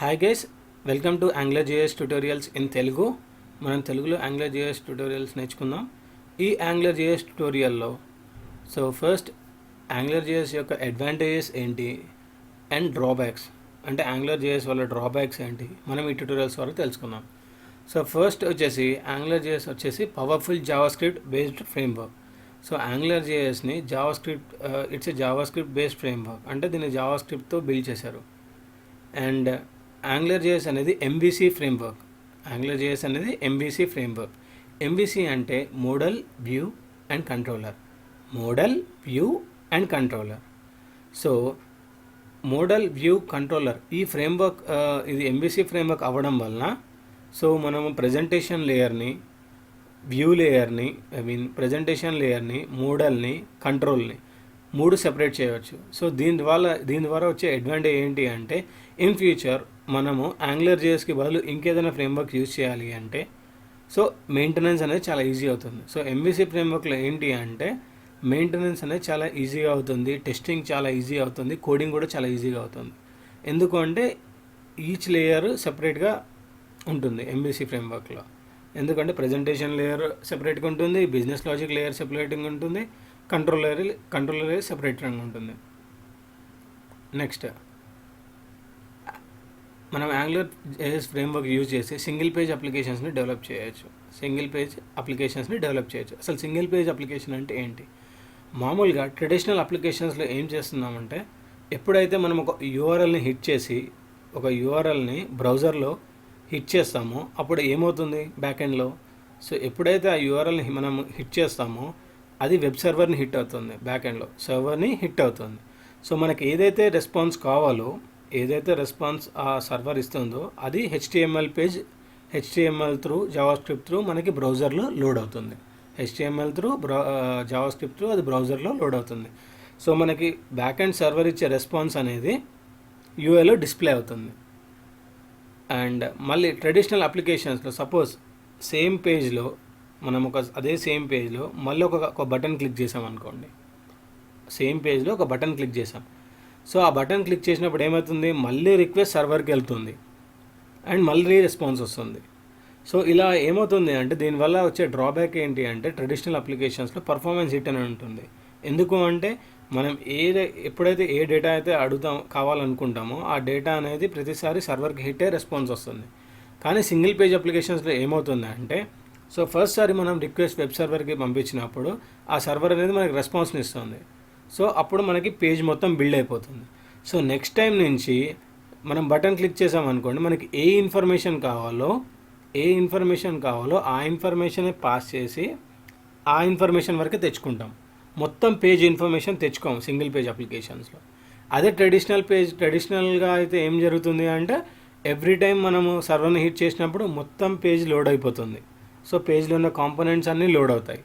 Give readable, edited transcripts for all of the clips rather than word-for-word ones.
Hi guys, welcome to AngularJS tutorials in Telugu. మనం తెలుగులో AngularJS tutorials నేర్చుకుందాం. ఈ AngularJS ట్యూటోరియల్లో ఫస్ట్ AngularJS యొక్క అడ్వాంటేజెస్ ఏంటి అండ్ డ్రాబ్యాక్స్, అంటే AngularJS వల్ల డ్రాబ్యాక్స్ ఏంటి, మనం ఈ ట్యూటోరియల్స్ వరకు తెలుసుకుందాం. ఫస్ట్ వచ్చేసి AngularJS వచ్చేసి పవర్ఫుల్ జావాస్క్రిప్ట్ బేస్డ్ ఫ్రేమ్వర్క్. AngularJSని javascript it's a javascript based framework, అంటే దీన్ని జావాస్క్రిప్ట్తో బిల్డ్ చేశారు. అండ్ AngularJS అనేది MVC ఫ్రేమ్వర్క్. AngularJS అనేది MVC ఫ్రేమ్వర్క్. MVC అంటే model, view and controller. Model, view and controller. Model, view, controller ఈ ఫ్రేమ్వర్క్ ఇది MVC ఫ్రేమ్వర్క్ అవ్వడం వలన మనము ప్రజెంటేషన్ లేయర్ని, వ్యూ లేయర్ని, ప్రజెంటేషన్ లేయర్ని, మోడల్ని, కంట్రోల్ని మూడు సెపరేట్ చేయవచ్చు. దీని ద్వారా వచ్చే అడ్వాంటేజ్ ఏంటి అంటే, ఇన్ ఫ్యూచర్ మనము AngularJSకి బదులు ఇంకేదైనా ఫ్రేమ్వర్క్ యూజ్ చేయాలి అంటే మెయింటెనెన్స్ అనేది చాలా ఈజీ అవుతుంది. MVC ఫ్రేమ్వర్క్లో ఏంటి అంటే మెయింటెనెన్స్ అనేది చాలా ఈజీగా అవుతుంది, టెస్టింగ్ చాలా ఈజీ అవుతుంది, కోడింగ్ కూడా చాలా ఈజీగా అవుతుంది. ఎందుకు అంటే ఈచ్ లేయర్ సెపరేట్గా ఉంటుంది MVC ఫ్రేమ్వర్క్లో. ఎందుకంటే ప్రజెంటేషన్ లేయర్ సెపరేట్గా ఉంటుంది, బిజినెస్ లాజిక్ లేయర్ సెపరేట్గా ఉంటుంది, కంట్రోలర్ లేయర్ సెపరేట్గా ఉంటుంది. నెక్స్ట్ మనం AngularJS ఫ్రేమ్వర్క్ యూజ్ చేసి సింగిల్ పేజ్ అప్లికేషన్స్ని డెవలప్ చేయొచ్చు. అసలు సింగిల్ పేజ్ అప్లికేషన్ అంటే ఏంటి? మామూలుగా ట్రెడిషనల్ అప్లికేషన్స్లో ఏం చేస్తున్నామంటే, ఎప్పుడైతే మనం ఒక యూఆర్ఎల్ని హిట్ చేసి ఒక యూఆర్ఎల్ని బ్రౌజర్లో హిట్ చేస్తామో అప్పుడు ఏమవుతుంది బ్యాక్ ఎండ్లో? ఎప్పుడైతే ఆ యూఆర్ఎల్ని మనం హిట్ చేస్తామో అది వెబ్ సర్వర్ని హిట్ అవుతుంది, బ్యాక్ ఎండ్లో సర్వర్ని హిట్ అవుతుంది. మనకి ఏదైతే రెస్పాన్స్ కావాలో, ఏదైతే రెస్పాన్స్ ఆ సర్వర్ ఇస్తుందో అది HTML త్రూ జావాస్క్రిప్ట్ త్రూ మనకి బ్రౌజర్లో లోడ్ అవుతుంది. HTML త్రూ జావాస్క్రిప్ట్ త్రూ అది బ్రౌజర్లో లోడ్ అవుతుంది. మనకి బ్యాక్ ఎండ్ సర్వర్ ఇచ్చే రెస్పాన్స్ అనేది యూఐలో డిస్ప్లే అవుతుంది. అండ్ మళ్ళీ ట్రెడిషనల్ అప్లికేషన్స్లో సపోజ్ సేమ్ పేజ్లో మనం అదే సేమ్ పేజ్లో మళ్ళీ ఒక బటన్ క్లిక్ చేసాం అనుకోండి. సేమ్ పేజ్లో ఒక బటన్ క్లిక్ చేసాం. ఆ బటన్ క్లిక్ చేసినప్పుడు ఏమవుతుంది, మళ్ళీ రిక్వెస్ట్ సర్వర్కి వెళ్తుంది అండ్ మళ్ళీ రెస్పాన్స్ వస్తుంది. ఇలా ఏమవుతుంది అంటే దీనివల్ల వచ్చే డ్రాబ్యాక్ ఏంటి అంటే, ట్రెడిషనల్ అప్లికేషన్స్లో పర్ఫార్మెన్స్ హిట్ అని ఉంటుంది. ఎందుకు అంటే మనం ఎప్పుడైతే ఏ డేటా అయితే కావాలనుకుంటామో ఆ డేటా అనేది ప్రతిసారి సర్వర్కి హిట్టే రెస్పాన్స్ వస్తుంది. కానీ సింగిల్ పేజ్ అప్లికేషన్స్లో ఏమవుతుంది అంటే, ఫస్ట్ సారి మనం రిక్వెస్ట్ వెబ్ సర్వర్కి పంపించినప్పుడు ఆ సర్వర్ అనేది మనకి రెస్పాన్స్ని ఇస్తుంది. అప్పుడు మనకి పేజ్ మొత్తం బిల్డ్ అయిపోతుంది. నెక్స్ట్ టైం నుంచి మనం బటన్ క్లిక్ చేసామనుకోండి, మనకి ఏ ఇన్ఫర్మేషన్ కావాలో ఆ ఇన్ఫర్మేషన్ పాస్ చేసి ఆ ఇన్ఫర్మేషన్ వరకే తెచ్చుకుంటాం. మొత్తం పేజ్ ఇన్ఫర్మేషన్ తెచ్చుకోము సింగిల్ పేజ్ అప్లికేషన్స్లో. అదే ట్రెడిషనల్గా అయితే ఏం జరుగుతుంది అంటే, ఎవ్రీ టైం మనము సర్వర్ని హిట్ చేసినప్పుడు మొత్తం పేజ్ లోడ్ అయిపోతుంది. పేజ్లో ఉన్న కాంపోనెంట్స్ అన్నీ లోడ్ అవుతాయి.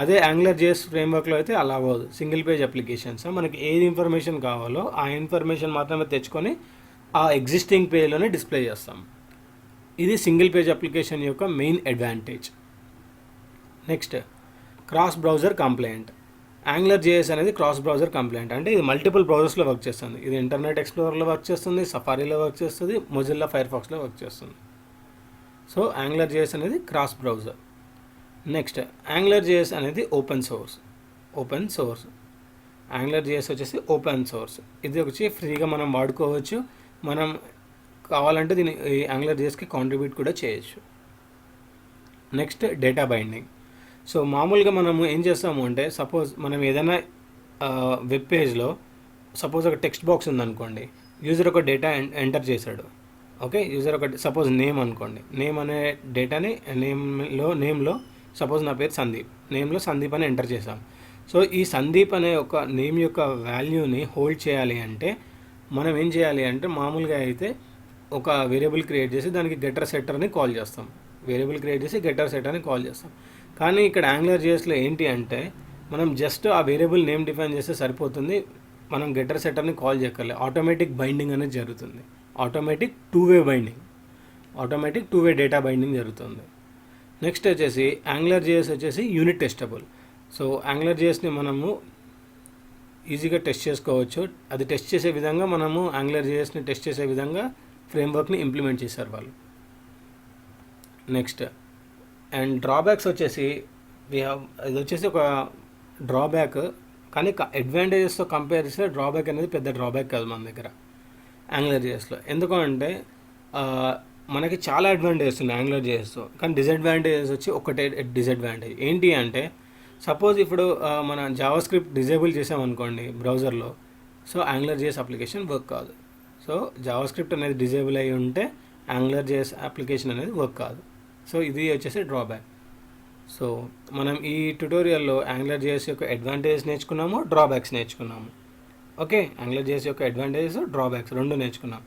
అదే AngularJS ఫ్రేమ్వర్క్లో అయితే అలా అవ్వదు. సింగిల్ పేజ్ అప్లికేషన్స్ మనకి ఏది ఇన్ఫర్మేషన్ కావాలో ఆ ఇన్ఫర్మేషన్ మాత్రమే తెచ్చుకొని ఆ ఎగ్జిస్టింగ్ పేజ్లోనే డిస్ప్లే చేస్తాం. ఇది సింగిల్ పేజ్ అప్లికేషన్ యొక్క main advantage. Next, cross browser complaint. AngularJS అనేది క్రాస్ బ్రౌజర్ కంప్లైంట్, అంటే ఇది మల్టిపుల్ బ్రౌజర్స్లో వర్క్ చేస్తుంది. ఇది ఇంటర్నెట్ ఎక్స్ప్లోరర్లో వర్క్ చేస్తుంది, సఫారీలో వర్క్ చేస్తుంది, మొజిల్లా ఫైర్ఫాక్స్లో వర్క్ చేస్తుంది. AngularJS అనేది క్రాస్ బ్రౌజర్. నెక్స్ట్, AngularJS అనేది ఓపెన్ సోర్స్. AngularJS వచ్చేసి ఓపెన్ సోర్స్. ఇది వచ్చి ఫ్రీగా మనం వాడుకోవచ్చు. మనం కావాలంటే దీన్ని AngularJSకి కాంట్రిబ్యూట్ కూడా చేయొచ్చు. Next, data binding. మామూలుగా మనము ఏం చేస్తాము అంటే, సపోజ్ మనం ఏదైనా వెబ్ పేజ్లో సపోజ్ ఒక టెక్స్ట్ బాక్స్ ఉందనుకోండి, యూజర్ ఒక డేటా ఎంటర్ చేశాడు. ఓకే, యూజర్ ఒక సపోజ్ నేమ్ అనుకోండి, నేమ్ అనే డేటాని నేమ్లో సపోజ్ నా పేరు సందీప్, నేమ్లో సందీప్ అని ఎంటర్ చేసాం. ఈ సందీప్ అనే ఒక నేమ్ యొక్క వాల్యూని హోల్డ్ చేయాలి అంటే మనం ఏం చేయాలి అంటే, మామూలుగా అయితే ఒక వేరియబుల్ క్రియేట్ చేసి దానికి గెటర్ సెట్టర్ని కాల్ చేస్తాం. కానీ ఇక్కడ AngularJSలో ఏంటి అంటే, మనం జస్ట్ ఆ వేరియబుల్ నేమ్ డిఫైన్ చేస్తే సరిపోతుంది. మనం గెటర్ సెట్టర్ని కాల్ చేయక్కర్లే. ఆటోమేటిక్ బైండింగ్ అనేది జరుగుతుంది. Automatic two way data binding జరుగుతుంది. నెక్స్ట్ వచ్చేసి AngularJS వచ్చేసి యూనిట్ టెస్టబుల్. AngularJSని మనము ఈజీగా టెస్ట్ చేసుకోవచ్చు. అది టెస్ట్ చేసే విధంగా మనము AngularJSని టెస్ట్ చేసే విధంగా ఫ్రేమ్వర్క్ని ఇంప్లిమెంట్ చేశారు వాళ్ళు. నెక్స్ట్ అండ్ డ్రాబ్యాక్స్ వచ్చేసి ఇది వచ్చేసి ఒక డ్రాబ్యాక్, కానీ అడ్వాంటేజెస్తో కంపేర్ చేస్తే డ్రాబ్యాక్ అనేది పెద్ద డ్రాబ్యాక్ కాదు మన దగ్గర AngularJSలో. ఎందుకంటే మనకి చాలా అడ్వాంటేజెస్ ఉన్నాయి AngularJSతో, కానీ డిసడ్వాంటేజెస్ వచ్చి ఒకటే డిసడ్వాంటేజ్ ఏంటి అంటే, సపోజ్ ఇప్పుడు మన జావాస్క్రిప్ట్ డిజేబుల్ చేసామనుకోండి బ్రౌజర్లో, సో AngularJS అప్లికేషన్ వర్క్ కాదు. సో జావాస్క్రిప్ట్ అనేది డిజేబుల్ అయి ఉంటే AngularJS అప్లికేషన్ అనేది వర్క్ కాదు. సో ఇది వచ్చేసి డ్రాబ్యాక్. సో మనం ఈ ట్యుటోరియల్లో AngularJS యొక్క అడ్వాంటేజెస్ నేర్చుకున్నాము, డ్రాబ్యాక్స్ నేర్చుకున్నాము. ఓకే, AngularJS యొక్క అడ్వాంటేజెస్, డ్రాబ్యాక్స్ రెండు నేర్చుకున్నాం.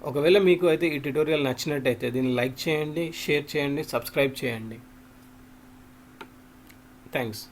ఒకవేళ మీకు అయితే ఈ ట్యుటోరియల్ నచ్చినట్టయితే దీన్ని లైక్ చేయండి, షేర్ చేయండి, సబ్స్క్రైబ్ చేయండి. థ్యాంక్స్.